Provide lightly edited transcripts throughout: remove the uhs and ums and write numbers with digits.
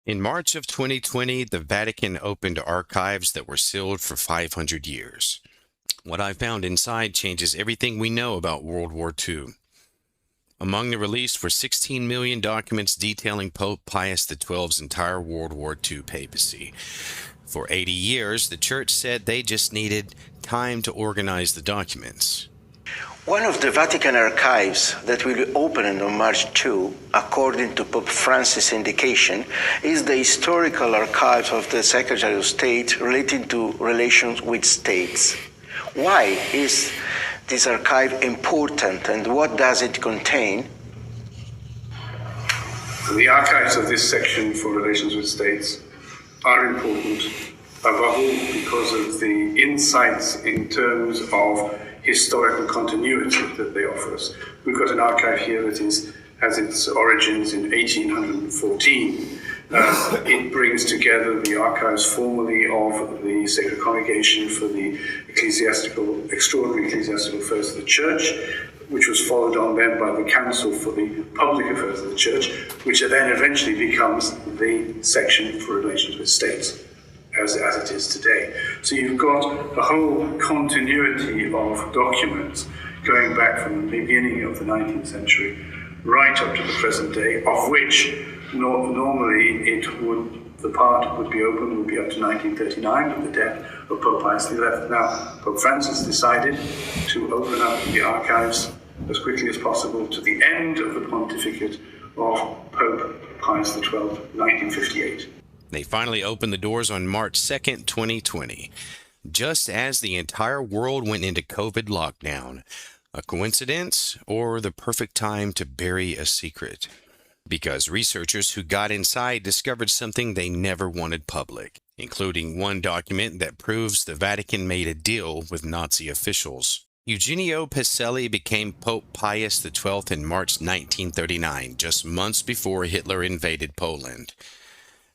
In March of 2020, the Vatican opened archives that were sealed for 500 years. What I found inside changes everything we know about World War II. Among the released were 16 million documents detailing Pope Pius XII's entire World War II papacy. For 80 years, the Church said they just needed time to organize the documents. One of the Vatican archives that will be opened on March 2, according to Pope Francis' indication, is the historical archives of the Secretary of State relating to relations with states. Why is this archive important, and what does it contain? The archives of this section for relations with states are important, above all because of the insights in terms of historical continuity that they offer us. We've got an archive here that has its origins in 1814. It brings together the archives formerly of the Sacred Congregation for the Extraordinary Ecclesiastical Affairs of the Church, which was followed on then by the Council for the Public Affairs of the Church, which then eventually becomes the section for relations with states, as it is today. So you've got a whole continuity of documents going back from the beginning of the 19th century right up to the present day, of which normally the part would be open would be up to 1939 with the death of Pope Pius XI. Now, Pope Francis decided to open up the archives as quickly as possible to the end of the pontificate of Pope Pius XII, 1958. They finally opened the doors on March 2nd, 2020, just as the entire world went into COVID lockdown. A coincidence or the perfect time to bury a secret? Because researchers who got inside discovered something they never wanted public, including one document that proves the Vatican made a deal with Nazi officials. Eugenio Pacelli became Pope Pius XII in March 1939, just months before Hitler invaded Poland.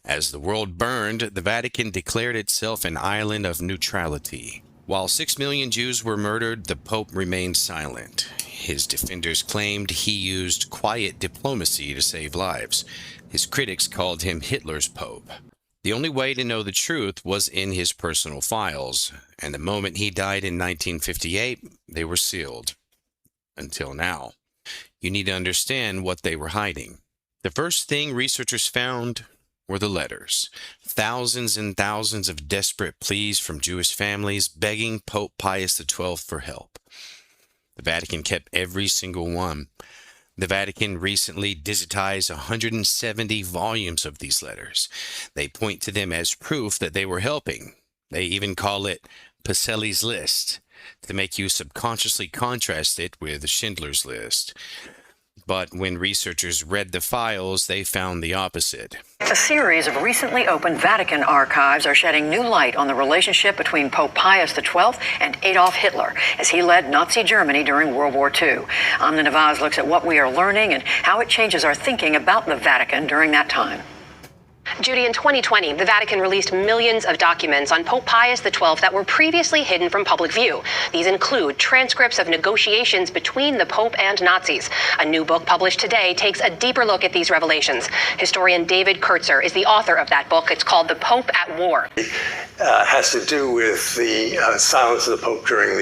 As the world burned, the Vatican declared itself an island of neutrality. While 6 million Jews were murdered, the Pope remained silent. His defenders claimed he used quiet diplomacy to save lives. His critics called him Hitler's Pope. The only way to know the truth was in his personal files, and the moment he died in 1958, they were sealed. Until now. You need to understand what they were hiding. The first thing researchers found were the letters. Thousands and thousands of desperate pleas from Jewish families begging Pope Pius XII for help. The Vatican kept every single one. The Vatican recently digitized 170 volumes of these letters. They point to them as proof that they were helping. They even call it Pacelli's List to make you subconsciously contrast it with Schindler's List. But when researchers read the files, they found the opposite. A series of recently opened Vatican archives are shedding new light on the relationship between Pope Pius XII and Adolf Hitler as he led Nazi Germany during World War II. Amna Nawaz looks at what we are learning and how it changes our thinking about the Vatican during that time. Judy, in 2020, the Vatican released millions of documents on Pope Pius XII that were previously hidden from public view. These include transcripts of negotiations between the Pope and Nazis. A new book published today takes a deeper look at these revelations. Historian David Kurtzer is the author of that book. It's called The Pope at War. Has to do with the silence of the Pope during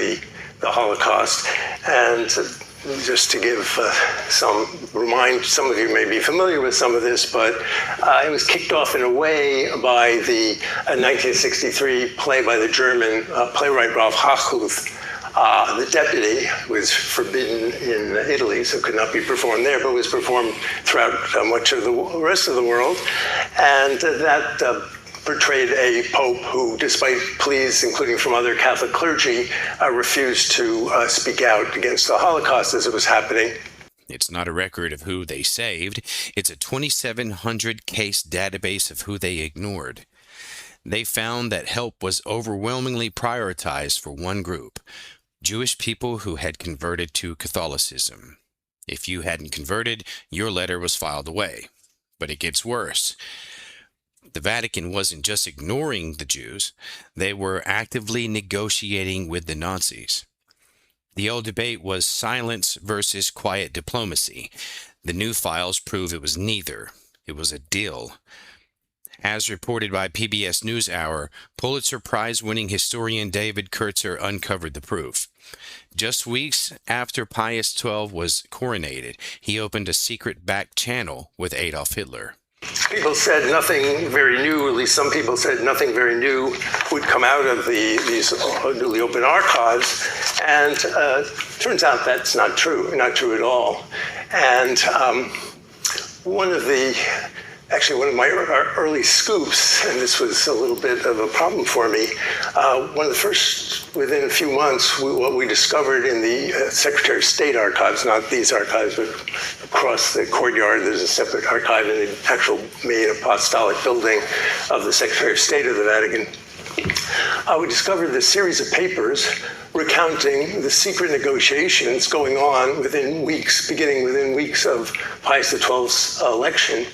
the Holocaust. And just to give some of you may be familiar with some of this, but it was kicked off in a way by the 1963 play by the German playwright Ralph Hochhuth. The Deputy was forbidden in Italy, so could not be performed there, but was performed throughout much of the rest of the world. And that portrayed a pope who, despite pleas, including from other Catholic clergy, refused to speak out against the Holocaust as it was happening. It's not a record of who they saved. It's a 2,700 case database of who they ignored. They found that help was overwhelmingly prioritized for one group, Jewish people who had converted to Catholicism. If you hadn't converted, your letter was filed away. But it gets worse. The Vatican wasn't just ignoring the Jews, they were actively negotiating with the Nazis. The old debate was silence versus quiet diplomacy. The new files prove it was neither. It was a deal. As reported by PBS NewsHour, Pulitzer Prize-winning historian David Kurtzer uncovered the proof. Just weeks after Pius XII was coronated, he opened a secret back channel with Adolf Hitler. People said nothing very new, at least some people said nothing very new would come out of these newly open archives, and turns out that's not true at all. And one of my early scoops, and this was a little bit of a problem for me, one of the first, within a few months, what we discovered in the Secretary of State archives, not these archives, but across the courtyard, there's a separate archive in the actual main apostolic building of the Secretary of State of the Vatican. We discovered this series of papers recounting the secret negotiations going on beginning within weeks of Pius XII's election,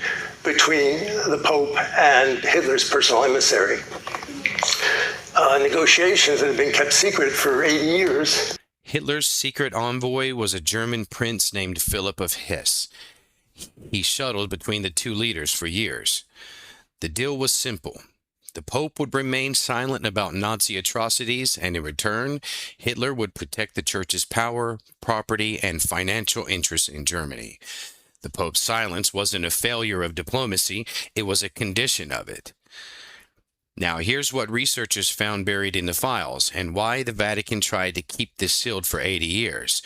between the Pope and Hitler's personal emissary. Negotiations that had been kept secret for 80 years. Hitler's secret envoy was a German prince named Philip of Hesse. He shuttled between the two leaders for years. The deal was simple. The Pope would remain silent about Nazi atrocities, and in return, Hitler would protect the Church's power, property, and financial interests in Germany. The Pope's silence wasn't a failure of diplomacy, it was a condition of it. Now, here's what researchers found buried in the files, and why the Vatican tried to keep this sealed for 80 years.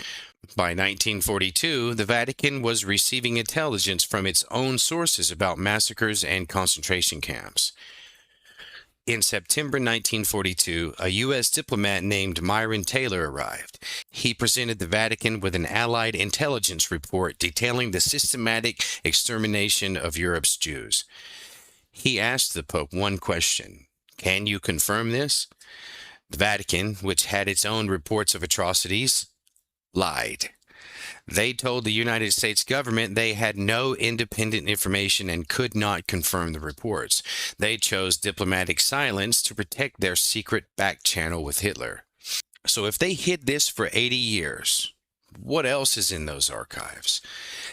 By 1942, the Vatican was receiving intelligence from its own sources about massacres and concentration camps. In September 1942, a U.S. diplomat named Myron Taylor arrived. He presented the Vatican with an Allied intelligence report detailing the systematic extermination of Europe's Jews. He asked the Pope one question: "Can you confirm this?" The Vatican, which had its own reports of atrocities, lied. They told the United States government they had no independent information and could not confirm the reports. They chose diplomatic silence to protect their secret back channel with Hitler. So if they hid this for 80 years, what else is in those archives?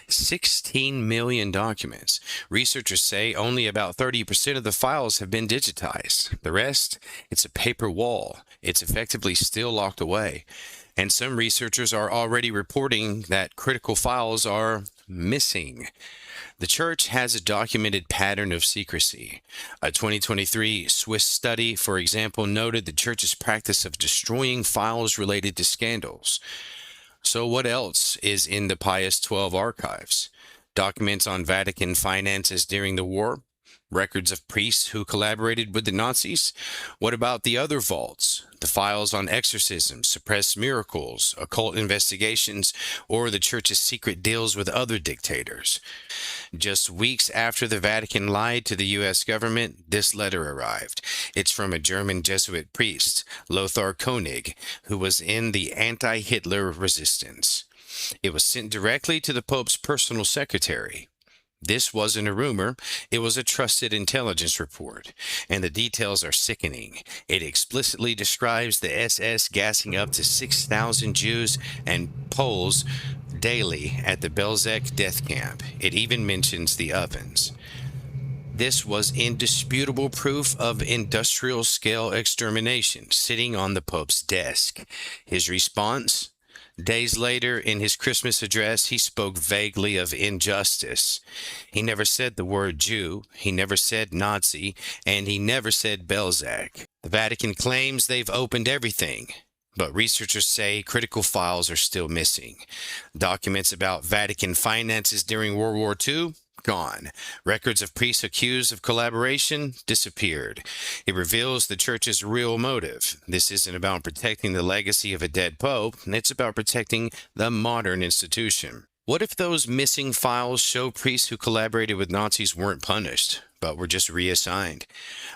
16 million documents. Researchers say only about 30% of the files have been digitized. The rest, it's a paper wall. It's effectively still locked away. And some researchers are already reporting that critical files are missing. The Church has a documented pattern of secrecy. A 2023 Swiss study, for example, noted the Church's practice of destroying files related to scandals. So what else is in the Pius XII archives? Documents on Vatican finances during the war? Records of priests who collaborated with the Nazis? What about the other vaults? The files on exorcisms, suppressed miracles, occult investigations, or the Church's secret deals with other dictators? Just weeks after the Vatican lied to the U.S. government, this letter arrived. It's from a German Jesuit priest, Lothar Koenig, who was in the anti-Hitler resistance. It was sent directly to the Pope's personal secretary. This wasn't a rumor, it was a trusted intelligence report, and the details are sickening. It explicitly describes the SS gassing up to 6,000 Jews and Poles daily at the Belzec death camp. It even mentions the ovens. This was indisputable proof of industrial-scale extermination sitting on the Pope's desk. His response? Days later, in his Christmas address, he spoke vaguely of injustice. He never said the word Jew, he never said Nazi, and he never said Belzec. The Vatican claims they've opened everything, but researchers say critical files are still missing. Documents about Vatican finances during World War II? Gone. Records of priests accused of collaboration disappeared. It reveals the Church's real motive. This isn't about protecting the legacy of a dead pope, it's about protecting the modern institution. What if those missing files show priests who collaborated with Nazis weren't punished, but were just reassigned?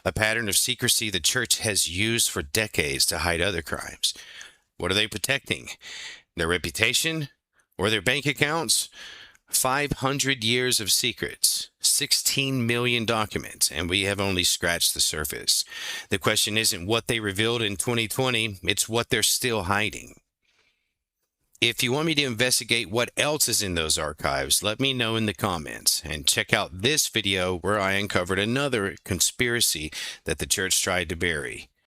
A pattern of secrecy the Church has used for decades to hide other crimes. What are they protecting? Their reputation? Or their bank accounts? 500 years of secrets, 16 million documents, and we have only scratched the surface. The question isn't what they revealed in 2020, it's what they're still hiding. If you want me to investigate what else is in those archives, let me know in the comments. And check out this video where I uncovered another conspiracy that the church tried to bury.